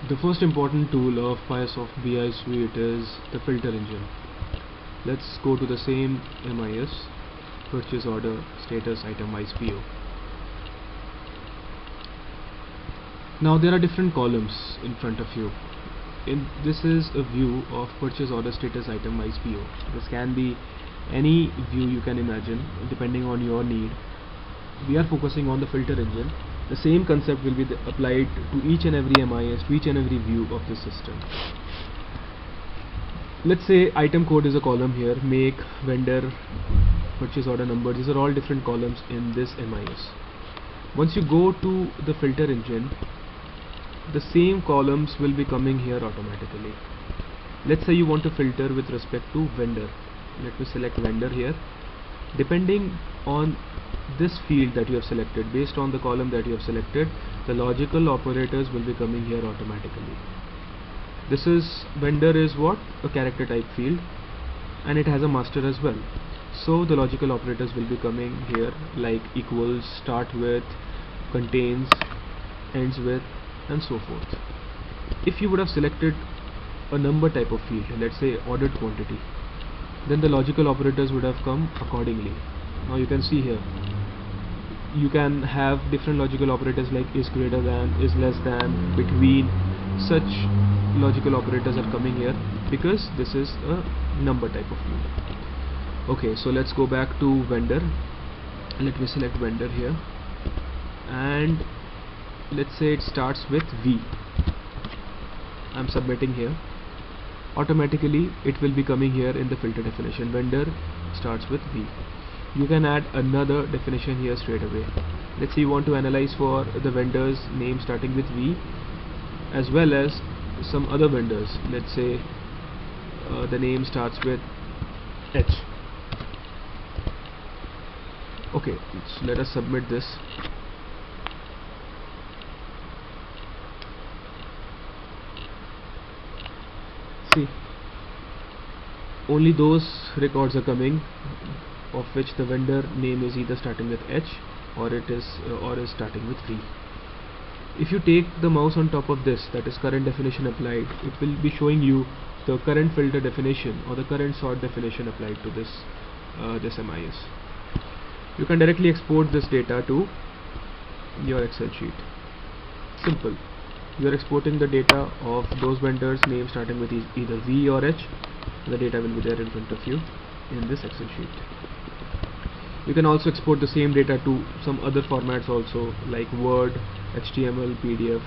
The first important tool of Microsoft BI Suite is the filter engine. Let's go to the same MIS, purchase order status itemized PO. Now there are different columns in front of you. This is a view of purchase order status itemized PO. This can be any view you can imagine depending on your need. We are focusing on the filter engine. The same concept will be applied to each and every MIS, to each and every view of the system. Let's say item code is a column here, make, vendor, purchase order number. These are all different columns in this MIS. Once you go to the filter engine, the same columns will be coming here automatically. Let's say you want to filter with respect to vendor. Let me select vendor here. Depending on this field that you have selected, based on the column that you have selected, the logical operators will be coming here automatically. This is vendor is what? A character type field, and it has a master as well. So the logical operators will be coming here like equals, start with, contains, ends with, and so forth. If you would have selected a number type of field, let's say ordered quantity, then the logical operators would have come accordingly. Now you can see here, you can have different logical operators like is greater than, is less than, between. Such logical operators are coming here because this is a number type of field. Okay, so let's go back to vendor. Let me select vendor here, and let's say it starts with V. I'm submitting here. Automatically it will be coming here in the filter definition. Vendor starts with V. You can add another definition here straight away. Let's say you want to analyze for the vendor's name starting with V as well as some other vendors. Let's say the name starts with H. Okay, so let us submit this. See, only those records are coming of which the vendor name is either starting with H or is starting with V. If you take the mouse on top of this, that is current definition applied, it will be showing you the current filter definition or the current sort definition applied to this MIS. You can directly export this data to your Excel sheet. Simple. You are exporting the data of those vendors name starting with either V or H. The data will be there in front of you in this Excel sheet. You can also export the same data to some other formats also, like Word, HTML, PDF.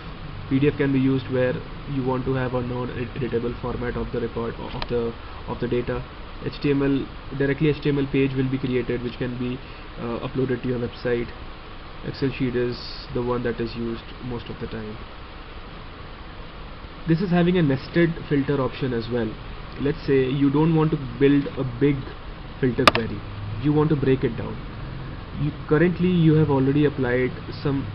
PDF can be used where you want to have a non-editable format of the record of the data. Directly HTML page will be created which can be uploaded to your website. Excel sheet is the one that is used most of the time. This is having a nested filter option as well. Let's say you don't want to build a big filter query, you want to break it down. Currently you have already applied some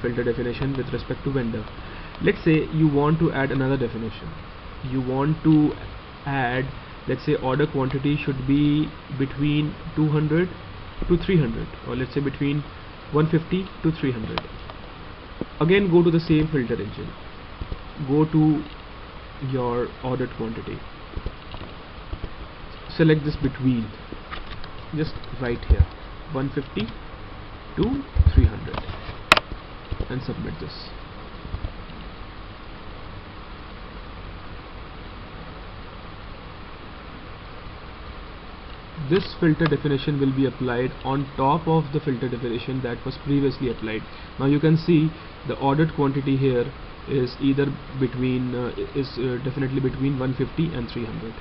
filter definition with respect to vendor. Let's say you want to add another definition. You want to add, let's say order quantity should be between 200 to 300, or let's say between 150 to 300. Again, go to the same filter engine, go to your ordered quantity, select this between, just write here 150 to 300 and submit this. This filter definition will be applied on top of the filter definition that was previously applied. Now you can see the ordered quantity here is either between definitely between 150 and 300.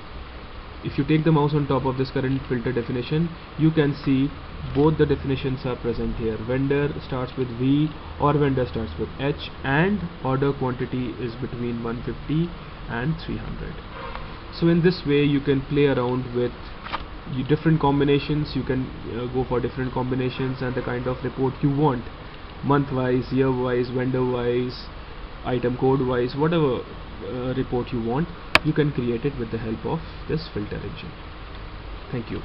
If you take the mouse on top of this current filter definition, you can see both the definitions are present here. Vendor starts with V or vendor starts with H, and order quantity is between 150 and 300. So in this way you can play around with different combinations. You can go for different combinations and the kind of report you want, month wise, year wise, vendor wise, item code wise, whatever report you want, you can create it with the help of this filter engine. Thank you.